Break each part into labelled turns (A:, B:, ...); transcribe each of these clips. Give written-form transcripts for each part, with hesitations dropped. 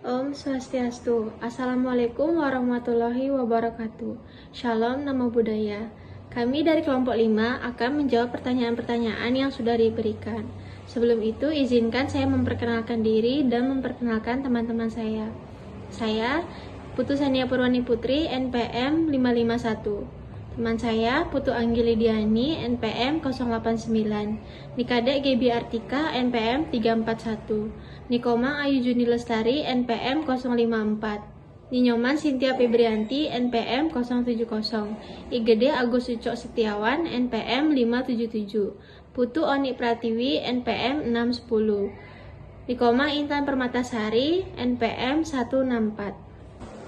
A: Om Swastiastu. Assalamualaikum warahmatullahi wabarakatuh. Shalom, namo buddhaya. Kami dari kelompok 5 akan menjawab pertanyaan-pertanyaan yang sudah diberikan. Sebelum itu, izinkan saya memperkenalkan diri dan memperkenalkan teman-teman saya. Saya Putu Sania Purwani Putri, NPM 551. Teman saya Putu Anggili Diani, NPM 089. Nikadek Gebi Artika, NPM 341. Nikomang Ayu Juni Lestari, NPM 054. Ninyoman Sintia Febrianti, NPM 070. Igede Agus Ucok Setiawan, NPM 577. Putu Oni Pratiwi, NPM 610. Nikomang Intan Permatasari, NPM 164.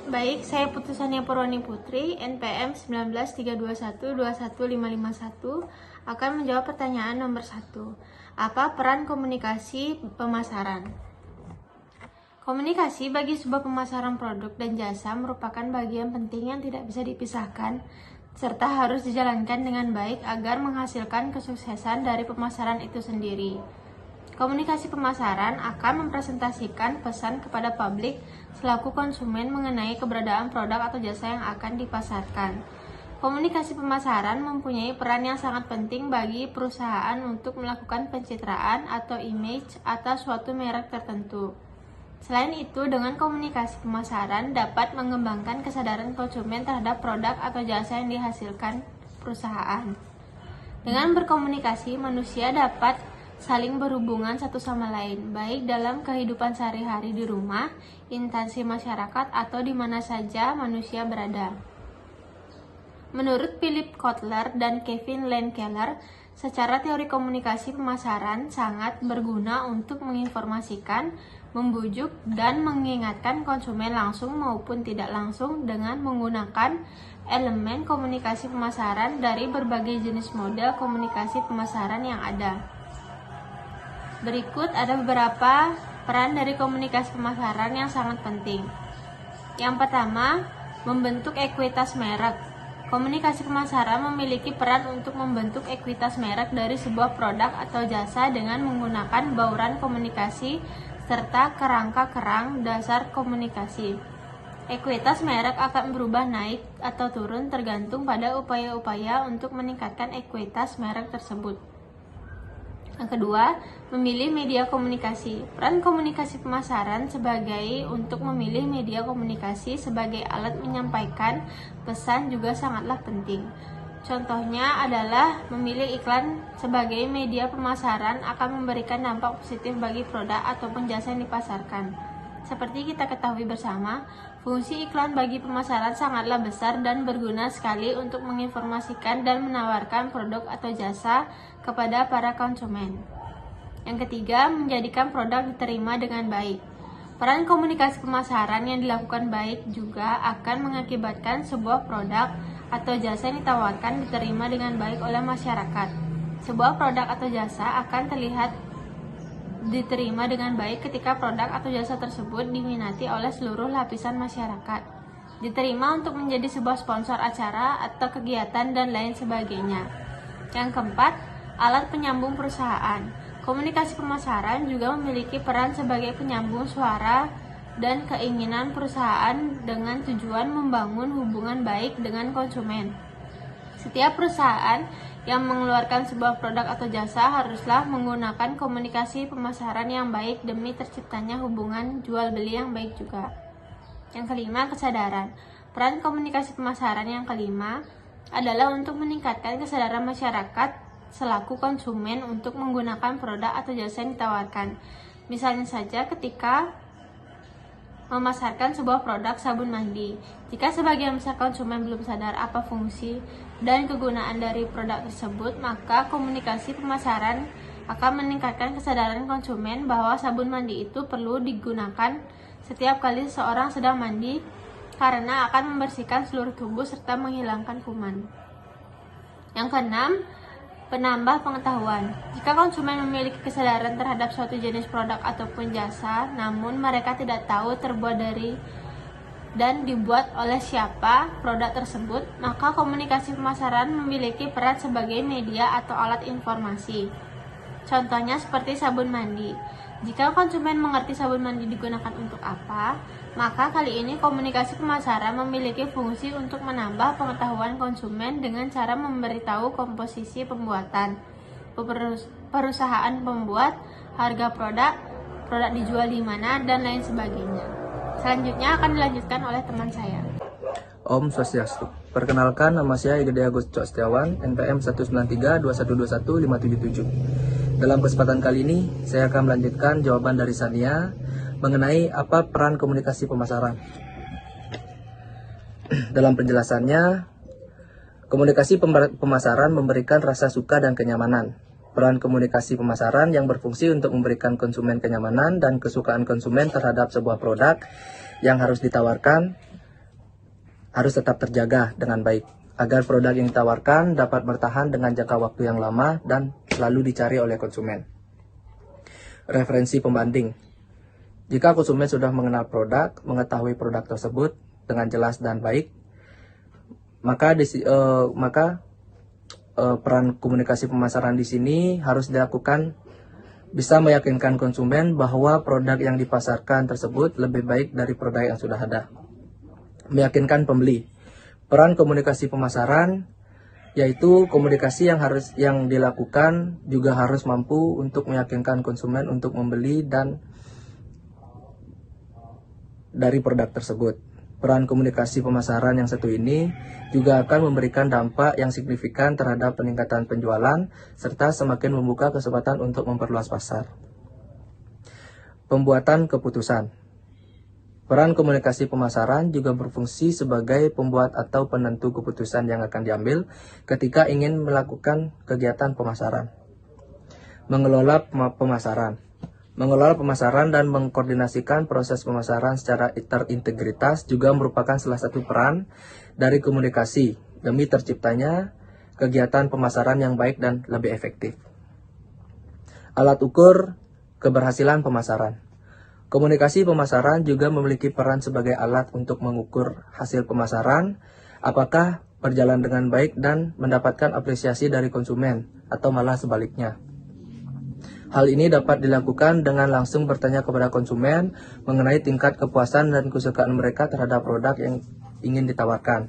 A: Baik, saya Putu Sania Purwani Putri, NPM 19321-21551 akan menjawab pertanyaan nomor 1. Apa peran komunikasi pemasaran? Komunikasi bagi sebuah pemasaran produk dan jasa merupakan bagian penting yang tidak bisa dipisahkan serta harus dijalankan dengan baik agar menghasilkan kesuksesan dari pemasaran itu sendiri. Komunikasi pemasaran akan mempresentasikan pesan kepada publik selaku konsumen mengenai keberadaan produk atau jasa yang akan dipasarkan. Komunikasi pemasaran mempunyai peran yang sangat penting bagi perusahaan untuk melakukan pencitraan atau image atas suatu merek tertentu. Selain itu, dengan komunikasi pemasaran dapat mengembangkan kesadaran konsumen terhadap produk atau jasa yang dihasilkan perusahaan. Dengan berkomunikasi, manusia dapat saling berhubungan satu sama lain, baik dalam kehidupan sehari-hari di rumah, instansi masyarakat, atau di mana saja manusia berada. Menurut Philip Kotler dan Kevin Lemkeller, secara teori komunikasi pemasaran sangat berguna untuk menginformasikan, membujuk, dan mengingatkan konsumen langsung maupun tidak langsung dengan menggunakan elemen komunikasi pemasaran dari berbagai jenis model komunikasi pemasaran yang ada. Berikut ada beberapa peran dari komunikasi pemasaran yang sangat penting. Yang pertama, membentuk ekuitas merek. Komunikasi pemasaran memiliki peran untuk membentuk ekuitas merek dari sebuah produk atau jasa dengan menggunakan bauran komunikasi serta kerangka-kerang dasar komunikasi. Ekuitas merek akan berubah naik atau turun tergantung pada upaya-upaya untuk meningkatkan ekuitas merek tersebut. Yang kedua, memilih media komunikasi. Peran komunikasi pemasaran sebagai untuk memilih media komunikasi sebagai alat menyampaikan pesan juga sangatlah penting. Contohnya adalah memilih iklan sebagai media pemasaran akan memberikan dampak positif bagi produk ataupun jasa yang dipasarkan. Seperti kita ketahui bersama, fungsi iklan bagi pemasaran sangatlah besar dan berguna sekali untuk menginformasikan dan menawarkan produk atau jasa kepada para konsumen. Yang ketiga, menjadikan produk diterima dengan baik. Peran komunikasi pemasaran yang dilakukan baik juga akan mengakibatkan sebuah produk atau jasa yang ditawarkan diterima dengan baik oleh masyarakat. Sebuah produk atau jasa akan terlihat diterima dengan baik ketika produk atau jasa tersebut diminati oleh seluruh lapisan masyarakat, diterima untuk menjadi sebuah sponsor acara atau kegiatan dan lain sebagainya. Yang keempat, alat penyambung perusahaan. Komunikasi pemasaran juga memiliki peran sebagai penyambung suara dan keinginan perusahaan dengan tujuan membangun hubungan baik dengan konsumen. Setiap perusahaan yang mengeluarkan sebuah produk atau jasa haruslah menggunakan komunikasi pemasaran yang baik demi terciptanya hubungan jual beli yang baik juga. Yang kelima, kesadaran. Peran komunikasi pemasaran yang kelima adalah untuk meningkatkan kesadaran masyarakat selaku konsumen untuk menggunakan produk atau jasa yang ditawarkan. Misalnya saja ketika memasarkan sebuah produk sabun mandi. Jika sebagian besar konsumen belum sadar apa fungsi dan kegunaan dari produk tersebut, maka komunikasi pemasaran akan meningkatkan kesadaran konsumen bahwa sabun mandi itu perlu digunakan setiap kali seseorang sedang mandi karena akan membersihkan seluruh tubuh serta menghilangkan kuman. Yang keenam, penambah pengetahuan. Jika konsumen memiliki kesadaran terhadap suatu jenis produk ataupun jasa, namun mereka tidak tahu terbuat dari dan dibuat oleh siapa produk tersebut, maka komunikasi pemasaran memiliki peran sebagai media atau alat informasi. Contohnya seperti sabun mandi. Jika konsumen mengerti sabun mandi digunakan untuk apa, maka kali ini komunikasi pemasaran memiliki fungsi untuk menambah pengetahuan konsumen dengan cara memberitahu komposisi pembuatan, perusahaan pembuat, harga produk, produk dijual di mana, dan lain sebagainya. Selanjutnya akan dilanjutkan oleh teman saya.
B: Om Swastiastu. Perkenalkan, nama saya Gede Agus Cok Setiawan, NPM 193212157. Dalam kesempatan kali ini, saya akan melanjutkan jawaban dari Sania mengenai apa peran komunikasi pemasaran. Dalam penjelasannya, komunikasi pemasaran memberikan rasa suka dan kenyamanan. Peran komunikasi pemasaran yang berfungsi untuk memberikan konsumen kenyamanan dan kesukaan konsumen terhadap sebuah produk yang harus ditawarkan harus tetap terjaga dengan baik, agar produk yang ditawarkan dapat bertahan dengan jangka waktu yang lama dan selalu dicari oleh konsumen. Referensi pembanding. Jika konsumen sudah mengenal produk, mengetahui produk tersebut dengan jelas dan baik, maka peran komunikasi pemasaran di sini harus dilakukan bisa meyakinkan konsumen bahwa produk yang dipasarkan tersebut lebih baik dari produk yang sudah ada. Meyakinkan pembeli. Peran komunikasi pemasaran yaitu komunikasi yang dilakukan juga harus mampu untuk meyakinkan konsumen untuk membeli dan dari produk tersebut. Peran komunikasi pemasaran yang satu ini juga akan memberikan dampak yang signifikan terhadap peningkatan penjualan serta semakin membuka kesempatan untuk memperluas pasar. Pembuatan keputusan. Peran komunikasi pemasaran juga berfungsi sebagai pembuat atau penentu keputusan yang akan diambil ketika ingin melakukan kegiatan pemasaran. Mengelola pemasaran. Mengelola pemasaran dan mengkoordinasikan proses pemasaran secara terintegritas juga merupakan salah satu peran dari komunikasi demi terciptanya kegiatan pemasaran yang baik dan lebih efektif. Alat ukur keberhasilan pemasaran. Komunikasi pemasaran juga memiliki peran sebagai alat untuk mengukur hasil pemasaran, apakah berjalan dengan baik dan mendapatkan apresiasi dari konsumen, atau malah sebaliknya. Hal ini dapat dilakukan dengan langsung bertanya kepada konsumen mengenai tingkat kepuasan dan kesukaan mereka terhadap produk yang ingin ditawarkan,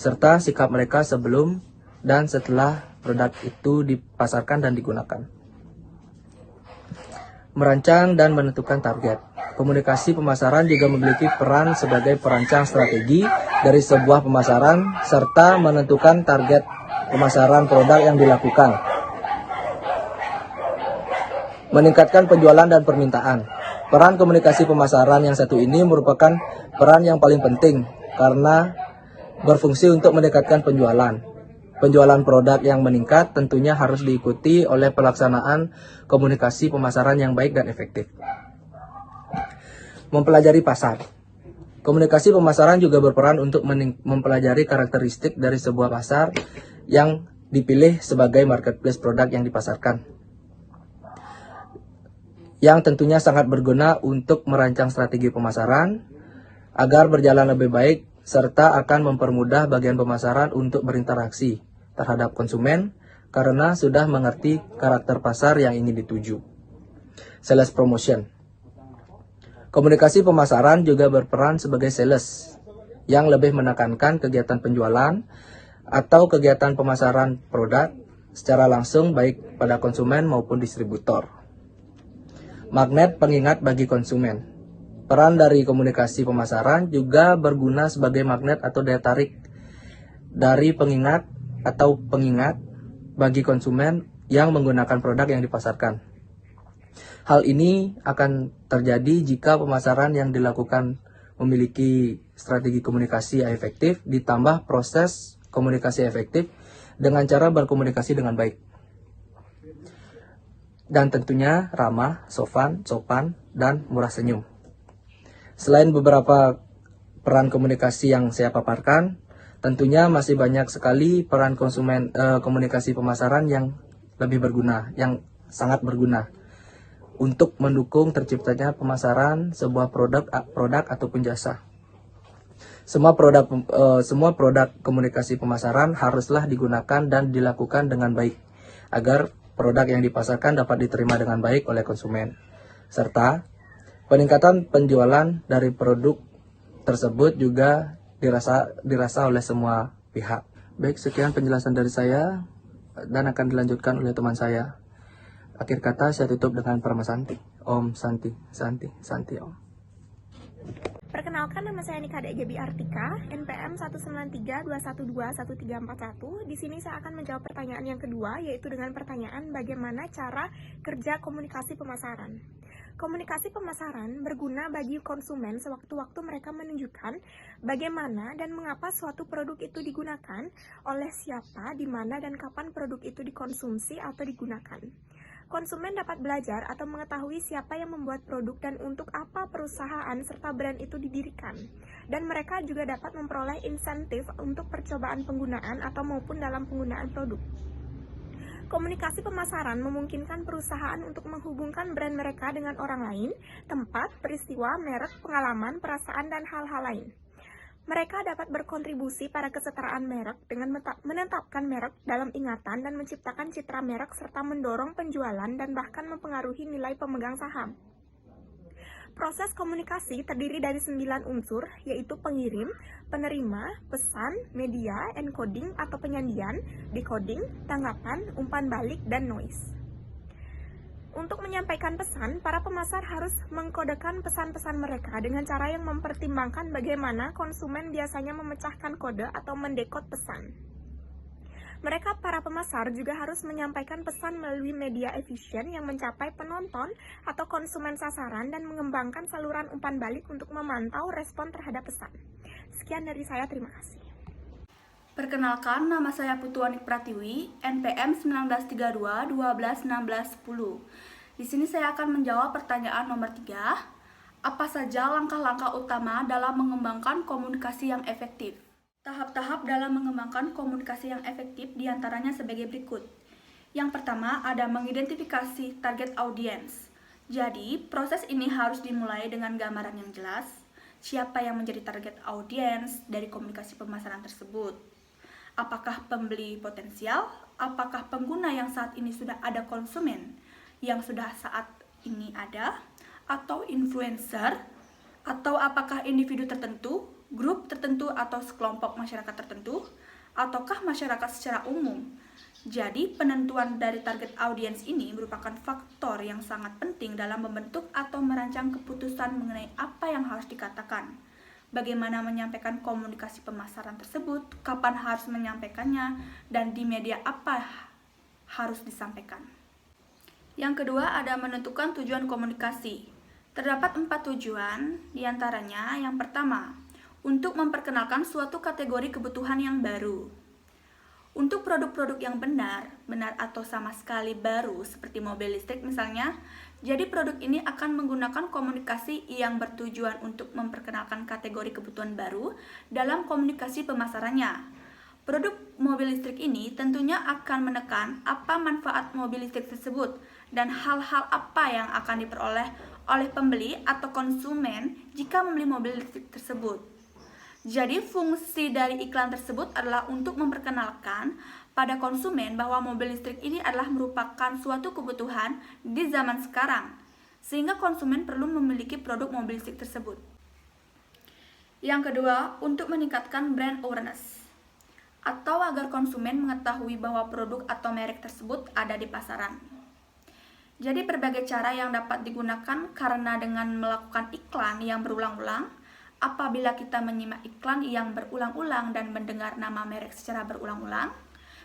B: serta sikap mereka sebelum dan setelah produk itu dipasarkan dan digunakan. Merancang dan menentukan target. Komunikasi pemasaran juga memiliki peran sebagai perancang strategi dari sebuah pemasaran serta menentukan target pemasaran produk yang dilakukan. Meningkatkan penjualan dan permintaan. Peran komunikasi pemasaran yang satu ini merupakan peran yang paling penting karena berfungsi untuk meningkatkan penjualan. Penjualan produk yang meningkat tentunya harus diikuti oleh pelaksanaan komunikasi pemasaran yang baik dan efektif. Mempelajari pasar. Komunikasi pemasaran juga berperan untuk mempelajari karakteristik dari sebuah pasar yang dipilih sebagai marketplace produk yang dipasarkan, yang tentunya sangat berguna untuk merancang strategi pemasaran agar berjalan lebih baik serta akan mempermudah bagian pemasaran untuk berinteraksi terhadap konsumen karena sudah mengerti karakter pasar yang ingin dituju. Sales promotion. Komunikasi pemasaran juga berperan sebagai sales yang lebih menekankan kegiatan penjualan atau kegiatan pemasaran produk secara langsung baik pada konsumen maupun distributor. Magnet pengingat bagi konsumen. Peran dari komunikasi pemasaran juga berguna sebagai magnet atau daya tarik dari pengingat bagi konsumen yang menggunakan produk yang dipasarkan. Hal ini akan terjadi jika pemasaran yang dilakukan memiliki strategi komunikasi yang efektif ditambah proses komunikasi efektif dengan cara berkomunikasi dengan baik. Dan tentunya ramah, sopan, dan murah senyum. Selain beberapa peran komunikasi yang saya paparkan, tentunya masih banyak sekali peran komunikasi pemasaran yang lebih berguna, yang sangat berguna untuk mendukung terciptanya pemasaran sebuah produk ataupun jasa. Semua produk komunikasi pemasaran haruslah digunakan dan dilakukan dengan baik agar produk yang dipasarkan dapat diterima dengan baik oleh konsumen. serta peningkatan penjualan dari produk tersebut juga dirasa oleh semua pihak. Baik, sekian penjelasan dari saya dan akan dilanjutkan oleh teman saya. Akhir kata saya tutup dengan Parama Santi. Om Santi, Santi, Santi Om.
C: Perkenalkan, nama saya Nikade Gebi Artika, NPM 19321211341. Di sini saya akan menjawab pertanyaan yang kedua, yaitu dengan pertanyaan bagaimana cara kerja komunikasi pemasaran. Komunikasi pemasaran berguna bagi konsumen sewaktu-waktu mereka menunjukkan bagaimana dan mengapa suatu produk itu digunakan, oleh siapa, di mana, dan kapan produk itu dikonsumsi atau digunakan. Konsumen dapat belajar atau mengetahui siapa yang membuat produk dan untuk apa perusahaan serta brand itu didirikan. Dan mereka juga dapat memperoleh insentif untuk percobaan penggunaan atau maupun dalam penggunaan produk. Komunikasi pemasaran memungkinkan perusahaan untuk menghubungkan brand mereka dengan orang lain, tempat, peristiwa, merek, pengalaman, perasaan, dan hal-hal lain. Mereka dapat berkontribusi pada kesetaraan merek dengan menetapkan merek dalam ingatan dan menciptakan citra merek serta mendorong penjualan dan bahkan mempengaruhi nilai pemegang saham. Proses komunikasi terdiri dari 9 unsur, yaitu pengirim, penerima, pesan, media, encoding atau penyandian, decoding, tanggapan, umpan balik, dan noise. Untuk menyampaikan pesan, para pemasar harus mengkodekan pesan-pesan mereka dengan cara yang mempertimbangkan bagaimana konsumen biasanya memecahkan kode atau mendekod pesan. Mereka, para pemasar, juga harus menyampaikan pesan melalui media efisien yang mencapai penonton atau konsumen sasaran dan mengembangkan saluran umpan balik untuk memantau respon terhadap pesan. Sekian dari saya, terima kasih.
D: Perkenalkan, nama saya Putu Anik Pratiwi, NPM 1932 12 16 10. Di sini saya akan menjawab pertanyaan nomor 3. Apa saja langkah-langkah utama dalam mengembangkan komunikasi yang efektif? Tahap-tahap dalam mengembangkan komunikasi yang efektif diantaranya sebagai berikut. Yang pertama ada mengidentifikasi target audience. Jadi, proses ini harus dimulai dengan gambaran yang jelas, siapa yang menjadi target audience dari komunikasi pemasaran tersebut. Apakah pembeli potensial, apakah pengguna yang saat ini sudah ada konsumen yang sudah saat ini ada, atau influencer, atau apakah individu tertentu, grup tertentu, atau sekelompok masyarakat tertentu, ataukah masyarakat secara umum. Jadi, penentuan dari target audiens ini merupakan faktor yang sangat penting dalam membentuk atau merancang keputusan mengenai apa yang harus dikatakan. Bagaimana menyampaikan komunikasi pemasaran tersebut, kapan harus menyampaikannya, dan di media apa harus disampaikan. Yang kedua ada menentukan tujuan komunikasi. Terdapat 4 tujuan, diantaranya yang pertama, untuk memperkenalkan suatu kategori kebutuhan yang baru. Untuk produk-produk yang benar atau sama sekali baru seperti mobil listrik misalnya, jadi produk ini akan menggunakan komunikasi yang bertujuan untuk memperkenalkan kategori kebutuhan baru dalam komunikasi pemasarannya. Produk mobil listrik ini tentunya akan menekan apa manfaat mobil listrik tersebut dan hal-hal apa yang akan diperoleh oleh pembeli atau konsumen jika membeli mobil listrik tersebut. Jadi fungsi dari iklan tersebut adalah untuk memperkenalkan pada konsumen bahwa mobil listrik ini adalah merupakan suatu kebutuhan di zaman sekarang, sehingga konsumen perlu memiliki produk mobil listrik tersebut. Yang kedua, untuk meningkatkan brand awareness, atau agar konsumen mengetahui bahwa produk atau merek tersebut ada di pasaran. Jadi berbagai cara yang dapat digunakan karena dengan melakukan iklan yang berulang-ulang. Apabila kita menyimak iklan yang berulang-ulang dan mendengar nama merek secara berulang-ulang,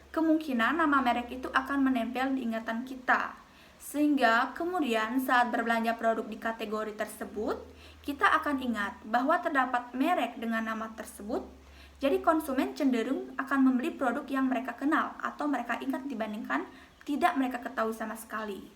D: kemungkinan nama merek itu akan menempel di ingatan kita. Sehingga kemudian saat berbelanja produk di kategori tersebut, kita akan ingat bahwa terdapat merek dengan nama tersebut. Jadi konsumen cenderung akan membeli produk yang mereka kenal atau mereka ingat dibandingkan tidak mereka ketahui sama sekali.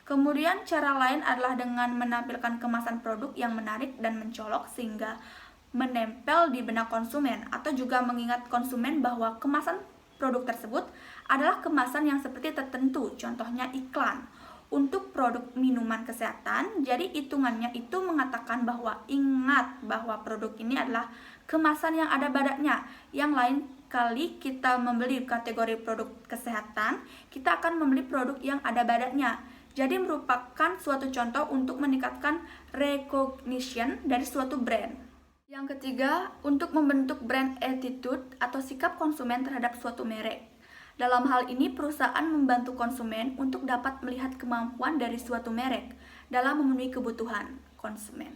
D: Kemudian cara lain adalah dengan menampilkan kemasan produk yang menarik dan mencolok sehingga menempel di benak konsumen, atau juga mengingat konsumen bahwa kemasan produk tersebut adalah kemasan yang seperti tertentu, contohnya iklan. Untuk produk minuman kesehatan, jadi hitungannya itu mengatakan bahwa ingat bahwa produk ini adalah kemasan yang ada badaknya. Yang lain kali kita membeli kategori produk kesehatan, kita akan membeli produk yang ada badaknya. Jadi merupakan suatu contoh untuk meningkatkan recognition dari suatu brand. Yang ketiga, untuk membentuk brand attitude atau sikap konsumen terhadap suatu merek. Dalam hal ini, perusahaan membantu konsumen untuk dapat melihat kemampuan dari suatu merek dalam memenuhi kebutuhan konsumen.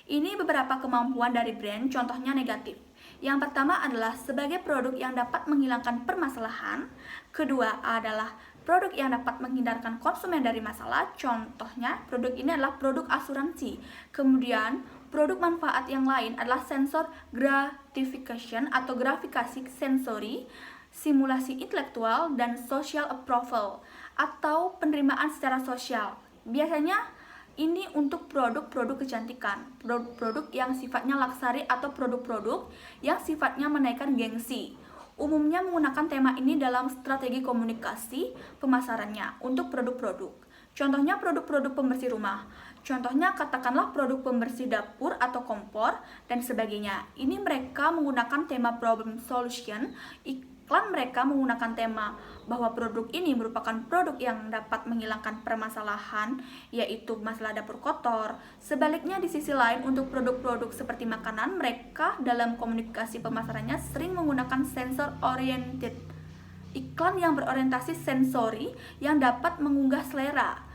D: Ini beberapa kemampuan dari brand, contohnya negatif. Yang pertama adalah sebagai produk yang dapat menghilangkan permasalahan. Kedua adalah produk yang dapat menghindarkan konsumen dari masalah. Contohnya, produk ini adalah produk asuransi. Kemudian, produk manfaat yang lain adalah sensor gratification atau gratifikasi sensori, simulasi intelektual, dan social approval atau penerimaan secara sosial. Biasanya ini untuk produk-produk kecantikan, produk-produk yang sifatnya luxury atau produk-produk yang sifatnya menaikkan gengsi. Umumnya menggunakan tema ini dalam strategi komunikasi pemasarannya untuk produk-produk. Contohnya produk-produk pembersih rumah. Contohnya katakanlah produk pembersih dapur atau kompor dan sebagainya. Ini mereka menggunakan tema problem solution. Iklan mereka menggunakan tema bahwa produk ini merupakan produk yang dapat menghilangkan permasalahan, yaitu masalah dapur kotor. Sebaliknya di sisi lain, untuk produk-produk seperti makanan, mereka dalam komunikasi pemasarannya sering menggunakan sensor oriented. Iklan yang berorientasi sensori yang dapat mengunggah selera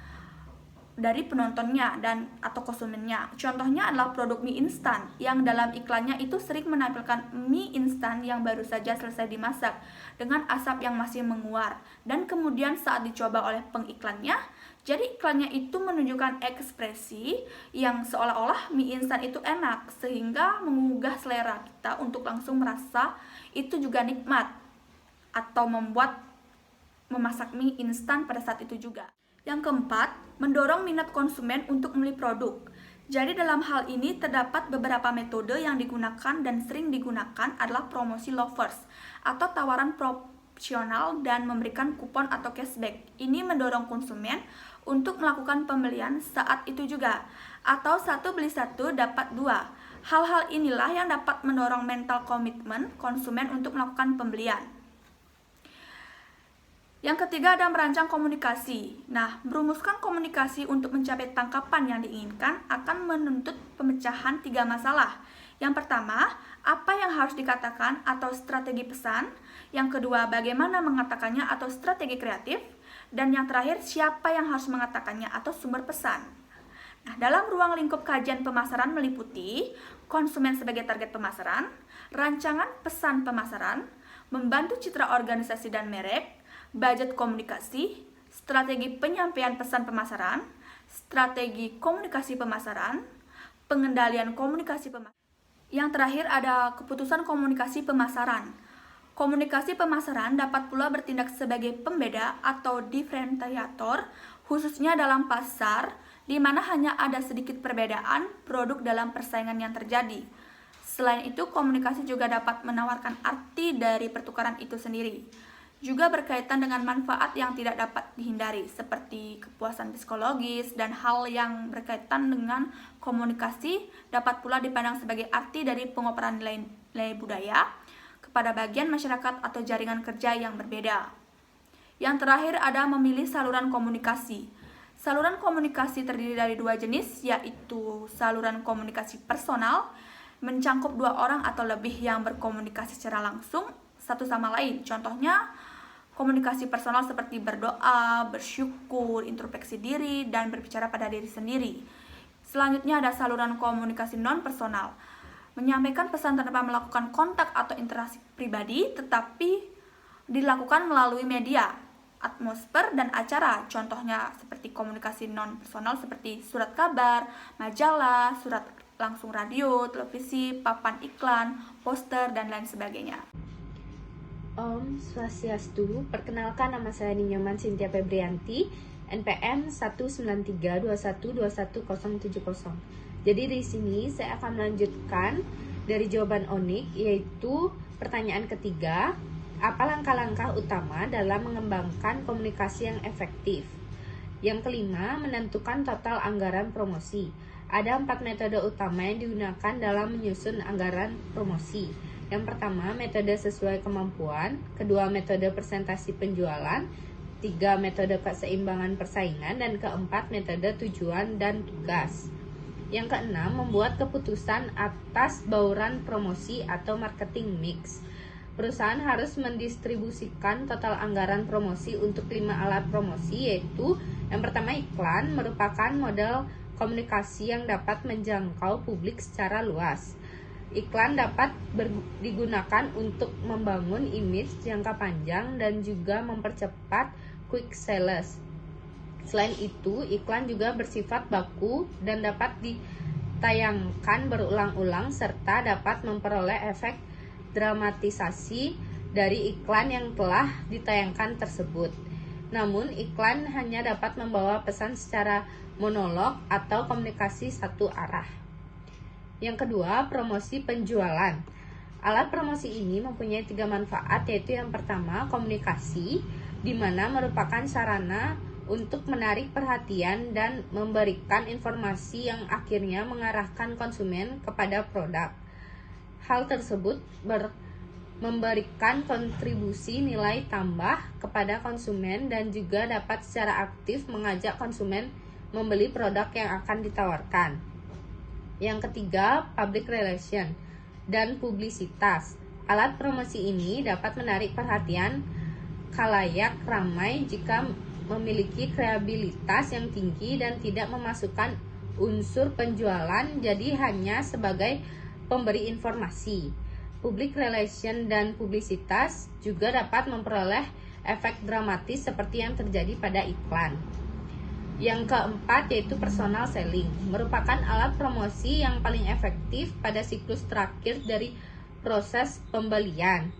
D: dari penontonnya dan atau konsumennya. Contohnya adalah produk mie instan yang dalam iklannya itu sering menampilkan mie instan yang baru saja selesai dimasak dengan asap yang masih menguar, dan kemudian saat dicoba oleh pengiklannya, jadi iklannya itu menunjukkan ekspresi yang seolah-olah mie instan itu enak sehingga menggugah selera kita untuk langsung merasa itu juga nikmat atau membuat memasak mie instan pada saat itu juga. Yang keempat, mendorong minat konsumen untuk membeli produk. Jadi dalam hal ini terdapat beberapa metode yang digunakan dan sering digunakan adalah promosi lovers atau tawaran promosional dan memberikan kupon atau cashback. Ini mendorong konsumen untuk melakukan pembelian saat itu juga, atau satu beli satu dapat dua. Hal-hal inilah yang dapat mendorong mental komitmen konsumen untuk melakukan pembelian. Yang ketiga ada merancang komunikasi. Nah, merumuskan komunikasi untuk mencapai tangkapan yang diinginkan akan menuntut pemecahan 3 masalah. Yang pertama, apa yang harus dikatakan atau strategi pesan. Yang kedua, bagaimana mengatakannya atau strategi kreatif. Dan yang terakhir, siapa yang harus mengatakannya atau sumber pesan. Nah, dalam ruang lingkup kajian pemasaran meliputi konsumen sebagai target pemasaran, rancangan pesan pemasaran, membantu citra organisasi dan merek, budget komunikasi, strategi penyampaian pesan pemasaran, strategi komunikasi pemasaran, pengendalian komunikasi pemasaran. Yang terakhir ada keputusan komunikasi pemasaran. Komunikasi pemasaran dapat pula bertindak sebagai pembeda atau diferensiator, khususnya dalam pasar, di mana hanya ada sedikit perbedaan produk dalam persaingan yang terjadi. Selain itu, komunikasi juga dapat menawarkan arti dari pertukaran itu sendiri. Juga berkaitan dengan manfaat yang tidak dapat dihindari, seperti kepuasan psikologis dan hal yang berkaitan dengan komunikasi dapat pula dipandang sebagai arti dari pengoperan nilai budaya kepada bagian masyarakat atau jaringan kerja yang berbeda. Yang terakhir ada memilih saluran komunikasi. Saluran komunikasi terdiri dari 2 jenis, yaitu saluran komunikasi personal, mencangkup 2 orang atau lebih yang berkomunikasi secara langsung satu sama lain. Contohnya, komunikasi personal seperti berdoa, bersyukur, introspeksi diri, dan berbicara pada diri sendiri. Selanjutnya ada saluran komunikasi non-personal, menyampaikan pesan tanpa melakukan kontak atau interaksi pribadi, tetapi dilakukan melalui media, atmosfer, dan acara. Contohnya seperti komunikasi non-personal seperti surat kabar, majalah, surat langsung radio, televisi, papan iklan, poster, dan lain sebagainya.
E: Om Swastiastu, perkenalkan nama saya Ninyoman Cynthia Febrianti, NPM 19321217070. Jadi di sini saya akan melanjutkan dari jawaban Onik, yaitu pertanyaan ketiga, apa langkah-langkah utama dalam mengembangkan komunikasi yang efektif? Yang kelima, menentukan total anggaran promosi. Ada 4 metode utama yang digunakan dalam menyusun anggaran promosi. Yang pertama, metode sesuai kemampuan. Kedua, metode presentasi penjualan. ketiga metode keseimbangan persaingan, dan keempat metode tujuan dan tugas. Yang keenam, membuat keputusan atas bauran promosi atau marketing mix. Perusahaan harus mendistribusikan total anggaran promosi untuk 5 alat promosi, yaitu yang pertama, iklan merupakan model komunikasi yang dapat menjangkau publik secara luas. Iklan dapat digunakan untuk membangun image jangka panjang dan juga mempercepat quick sales. Selain itu, iklan juga bersifat baku dan dapat ditayangkan berulang-ulang serta dapat memperoleh efek dramatisasi dari iklan yang telah ditayangkan tersebut. Namun, iklan hanya dapat membawa pesan secara monolog atau komunikasi satu arah. Yang kedua, promosi penjualan. Alat promosi ini mempunyai 3 manfaat, yaitu yang pertama, komunikasi, di mana merupakan sarana untuk menarik perhatian dan memberikan informasi yang akhirnya mengarahkan konsumen kepada produk. Hal tersebut memberikan kontribusi nilai tambah kepada konsumen dan juga dapat secara aktif mengajak konsumen membeli produk yang akan ditawarkan. Yang ketiga, public relation dan publisitas. Alat promosi ini dapat menarik perhatian khalayak ramai jika memiliki kreativitas yang tinggi dan tidak memasukkan unsur penjualan, jadi hanya sebagai pemberi informasi. Public relation dan publisitas juga dapat memperoleh efek dramatis seperti yang terjadi pada iklan. Yang keempat, yaitu personal selling, merupakan alat promosi yang paling efektif pada siklus terakhir dari proses pembelian.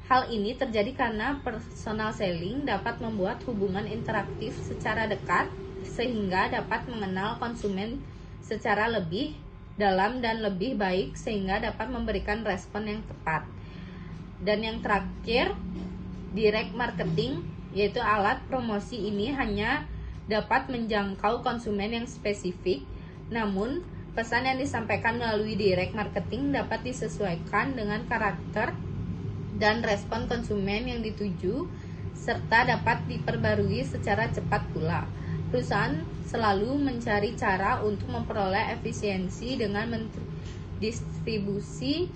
E: Hal ini terjadi karena personal selling dapat membuat hubungan interaktif secara dekat sehingga dapat mengenal konsumen secara lebih dalam dan lebih baik sehingga dapat memberikan respon yang tepat. Dan yang terakhir, direct marketing, yaitu alat promosi ini hanya dapat menjangkau konsumen yang spesifik, namun pesan yang disampaikan melalui direct marketing dapat disesuaikan dengan karakter dan respon konsumen yang dituju serta dapat diperbarui secara cepat pula. Perusahaan selalu mencari cara untuk memperoleh efisiensi dengan mendistribusi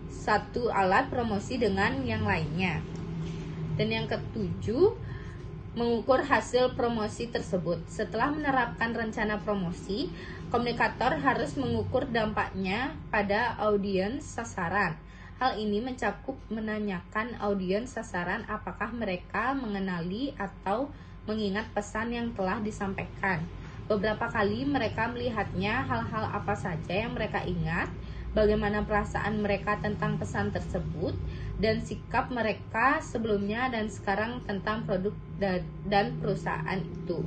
E: satu alat promosi dengan yang lainnya. Dan yang ketujuh, mengukur hasil promosi tersebut. Setelah menerapkan rencana promosi, komunikator harus mengukur dampaknya pada audiens sasaran. Hal ini mencakup menanyakan audiens sasaran apakah mereka mengenali atau mengingat pesan yang telah disampaikan. Beberapa kali mereka melihatnya, hal-hal apa saja yang mereka ingat, bagaimana perasaan mereka tentang pesan tersebut, dan sikap mereka sebelumnya dan sekarang tentang produk dan perusahaan itu.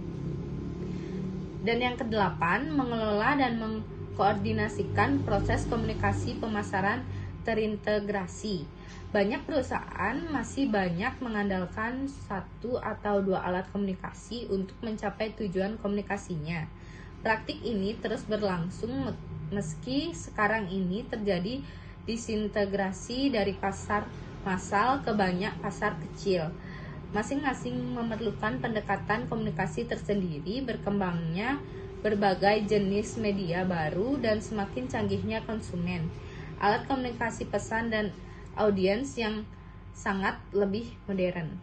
E: Dan yang kedelapan, mengelola dan mengkoordinasikan proses komunikasi pemasaran terintegrasi. Banyak perusahaan masih banyak mengandalkan 1 atau 2 alat komunikasi untuk mencapai tujuan komunikasinya. Praktik ini terus berlangsung meski sekarang ini terjadi disintegrasi dari pasar massal ke banyak pasar kecil. Masing-masing memerlukan pendekatan komunikasi tersendiri, berkembangnya berbagai jenis media baru dan semakin canggihnya konsumen, alat komunikasi pesan dan audiens yang sangat lebih modern.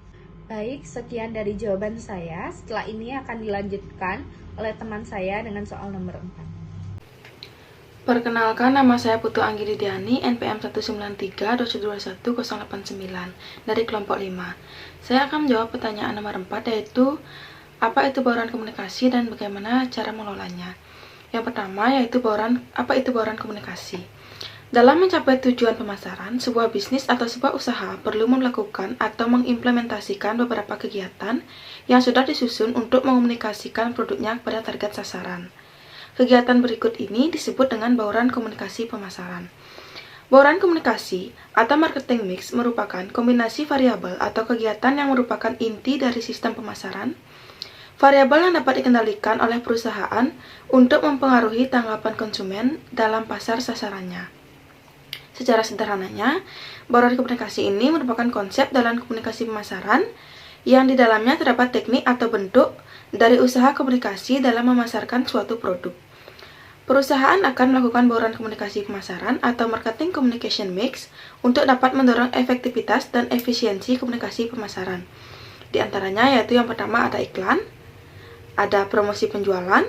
E: Baik, sekian dari jawaban saya. Setelah ini akan dilanjutkan oleh teman saya dengan soal nomor 4.
F: Perkenalkan, nama saya Putu Anggididiani, NPM 193-221-089 dari kelompok 5. Saya akan menjawab pertanyaan nomor 4, yaitu apa itu bauran komunikasi dan bagaimana cara mengelolanya. Yang pertama yaitu apa itu bauran komunikasi. Dalam mencapai tujuan pemasaran, sebuah bisnis atau sebuah usaha perlu melakukan atau mengimplementasikan beberapa kegiatan yang sudah disusun untuk mengomunikasikan produknya kepada target sasaran. Kegiatan berikut ini disebut dengan bauran komunikasi pemasaran. Bauran komunikasi atau marketing mix merupakan kombinasi variabel atau kegiatan yang merupakan inti dari sistem pemasaran. Variabel yang dapat dikendalikan oleh perusahaan untuk mempengaruhi tanggapan konsumen dalam pasar sasarannya. Secara sederhananya, bauran komunikasi ini merupakan konsep dalam komunikasi pemasaran yang di dalamnya terdapat teknik atau bentuk dari usaha komunikasi dalam memasarkan suatu produk. Perusahaan akan melakukan bauran komunikasi pemasaran atau marketing communication mix untuk dapat mendorong efektivitas dan efisiensi komunikasi pemasaran. Di antaranya yaitu yang pertama ada iklan, ada promosi penjualan,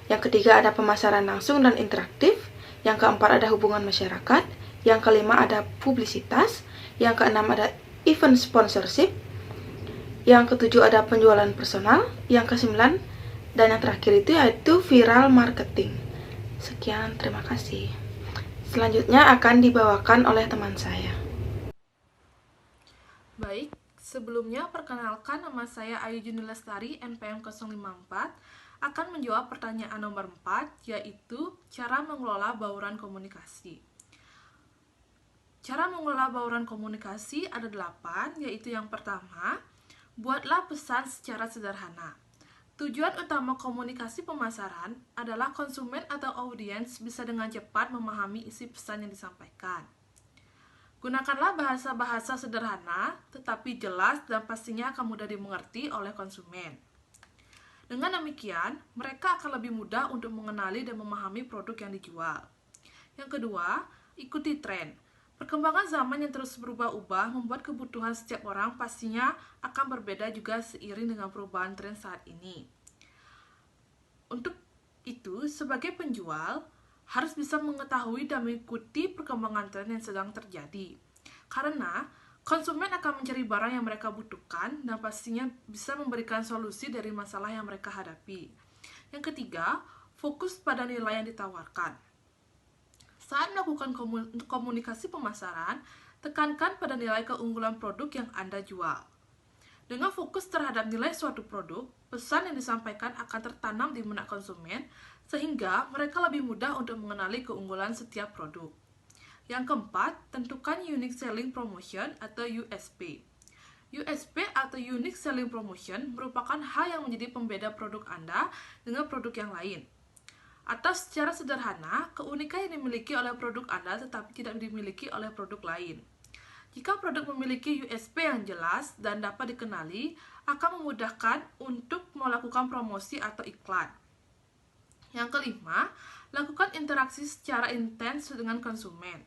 F: yang ketiga ada pemasaran langsung dan interaktif, yang keempat ada hubungan masyarakat, yang kelima ada publisitas, yang keenam ada event sponsorship, yang ketujuh ada penjualan personal, yang kesembilan dan yang terakhir itu yaitu viral marketing. Sekian, terima kasih. Selanjutnya akan dibawakan oleh teman saya.
D: Baik, sebelumnya perkenalkan nama saya Ayu Juni Lestari, NPM 054, akan menjawab pertanyaan nomor 4, yaitu cara mengelola bauran komunikasi. Cara mengelola bauran komunikasi ada 8, yaitu yang pertama, buatlah pesan secara sederhana. Tujuan utama komunikasi pemasaran adalah konsumen atau audiens bisa dengan cepat memahami isi pesan yang disampaikan. Gunakanlah bahasa-bahasa sederhana, tetapi jelas dan pastinya akan mudah dimengerti oleh konsumen. Dengan demikian, mereka akan lebih mudah untuk mengenali dan memahami produk yang dijual. Yang kedua, ikuti tren. Perkembangan zaman yang terus berubah-ubah membuat kebutuhan setiap orang pastinya akan berbeda juga seiring dengan perubahan tren saat ini. Untuk itu, sebagai penjual, harus bisa mengetahui dan mengikuti perkembangan tren yang sedang terjadi. Karena konsumen akan mencari barang yang mereka butuhkan dan pastinya bisa memberikan solusi dari masalah yang mereka hadapi. Yang ketiga, fokus pada nilai yang ditawarkan. Saat melakukan komunikasi pemasaran, tekankan pada nilai keunggulan produk yang Anda jual. Dengan fokus terhadap nilai suatu produk, pesan yang disampaikan akan tertanam di benak konsumen, sehingga mereka lebih mudah untuk mengenali keunggulan setiap produk. Yang keempat, tentukan Unique Selling Promotion atau USP. USP atau Unique Selling Promotion merupakan hal yang menjadi pembeda produk Anda dengan produk yang lain. Atau secara sederhana, keunikan yang dimiliki oleh produk Anda tetapi tidak dimiliki oleh produk lain. Jika produk memiliki USP yang jelas dan dapat dikenali, akan memudahkan untuk melakukan promosi atau iklan. Yang kelima, lakukan interaksi secara intens dengan konsumen.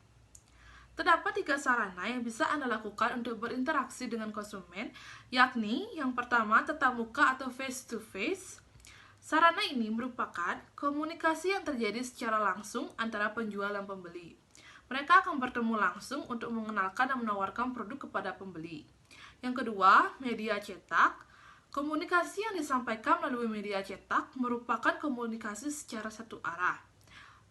D: Terdapat 3 sarana yang bisa Anda lakukan untuk berinteraksi dengan konsumen, yakni yang pertama tatap muka atau face-to-face. Sarana ini merupakan komunikasi yang terjadi secara langsung antara penjual dan pembeli. Mereka akan bertemu langsung untuk mengenalkan dan menawarkan produk kepada pembeli. Yang kedua, media cetak. Komunikasi yang disampaikan melalui media cetak merupakan komunikasi secara satu arah.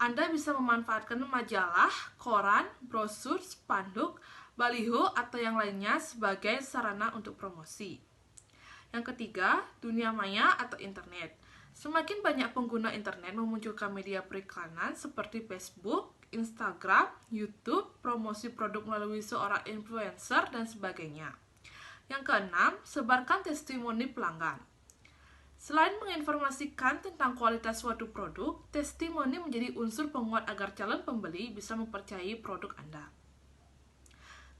D: Anda bisa memanfaatkan majalah, koran, brosur, spanduk, baliho, atau yang lainnya sebagai sarana untuk promosi. Yang ketiga, dunia maya atau internet. Semakin banyak pengguna internet memunculkan media periklanan seperti Facebook, Instagram, YouTube, promosi produk melalui seorang influencer, dan sebagainya. Yang keenam, sebarkan testimoni pelanggan. Selain menginformasikan tentang kualitas suatu produk, testimoni menjadi unsur penguat agar calon pembeli bisa mempercayai produk Anda.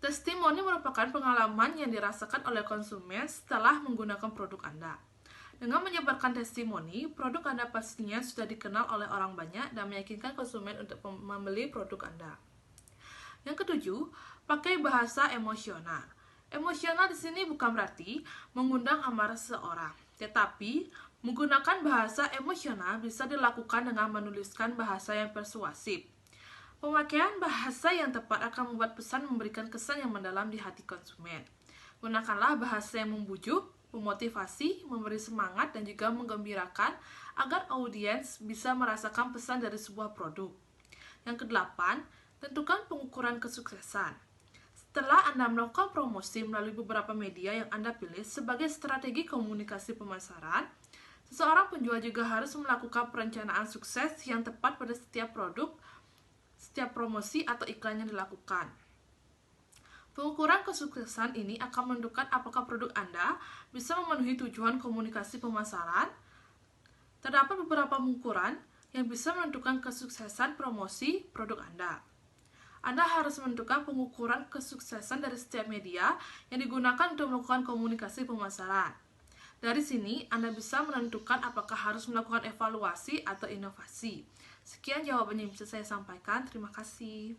D: Testimoni merupakan pengalaman yang dirasakan oleh konsumen setelah menggunakan produk Anda. Dengan menyebarkan testimoni, produk Anda pastinya sudah dikenal oleh orang banyak dan meyakinkan konsumen untuk membeli produk Anda. Yang ketujuh, pakai bahasa emosional. Emosional di sini bukan berarti mengundang amarah seseorang, tetapi menggunakan bahasa emosional bisa dilakukan dengan menuliskan bahasa yang persuasif. Pemakaian bahasa yang tepat akan membuat pesan memberikan kesan yang mendalam di hati konsumen. Gunakanlah bahasa yang membujuk, memotivasi, memberi semangat, dan juga menggembirakan agar audiens bisa merasakan pesan dari sebuah produk. Yang kedelapan, tentukan pengukuran kesuksesan. Setelah Anda melakukan promosi melalui beberapa media yang Anda pilih sebagai strategi komunikasi pemasaran, seseorang penjual juga harus melakukan perencanaan sukses yang tepat pada setiap produk, setiap promosi atau iklan yang dilakukan. Pengukuran kesuksesan ini akan menentukan apakah produk Anda bisa memenuhi tujuan komunikasi pemasaran. Terdapat beberapa pengukuran yang bisa menentukan kesuksesan promosi produk Anda.
G: Anda harus menentukan pengukuran kesuksesan dari setiap media yang digunakan untuk melakukan komunikasi pemasaran. Dari sini, Anda bisa menentukan apakah harus melakukan evaluasi atau inovasi. Sekian jawabannya yang bisa saya sampaikan. Terima kasih.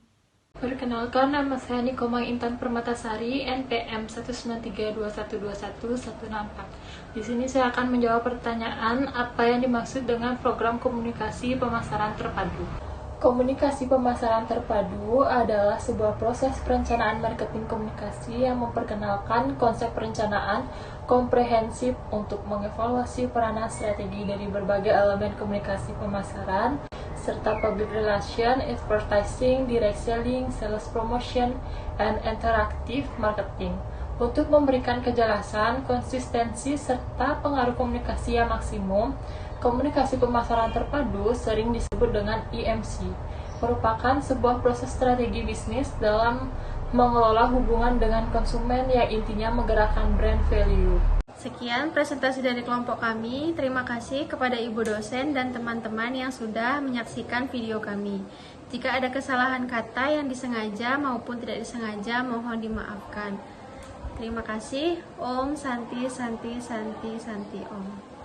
A: Perkenalkan, nama saya Nikomang Intan Permatasari, NPM 193212114. Di sini saya akan menjawab pertanyaan apa yang dimaksud dengan program komunikasi pemasaran terpadu. Komunikasi pemasaran terpadu adalah sebuah proses perencanaan marketing komunikasi yang memperkenalkan konsep perencanaan komprehensif untuk mengevaluasi peranan strategi dari berbagai elemen komunikasi pemasaran, serta public relation, advertising, direct selling, sales promotion, and interactive marketing. Untuk memberikan kejelasan, konsistensi, serta pengaruh komunikasi yang maksimum, komunikasi pemasaran terpadu sering disebut dengan EMC, merupakan sebuah proses strategi bisnis dalam mengelola hubungan dengan konsumen yang intinya menggerakkan brand value. Sekian presentasi dari kelompok kami. Terima kasih kepada Ibu dosen dan teman-teman yang sudah menyaksikan video kami. Jika ada kesalahan kata yang disengaja maupun tidak disengaja, mohon dimaafkan. Terima kasih. Om Santi Santi Santi Santi Om.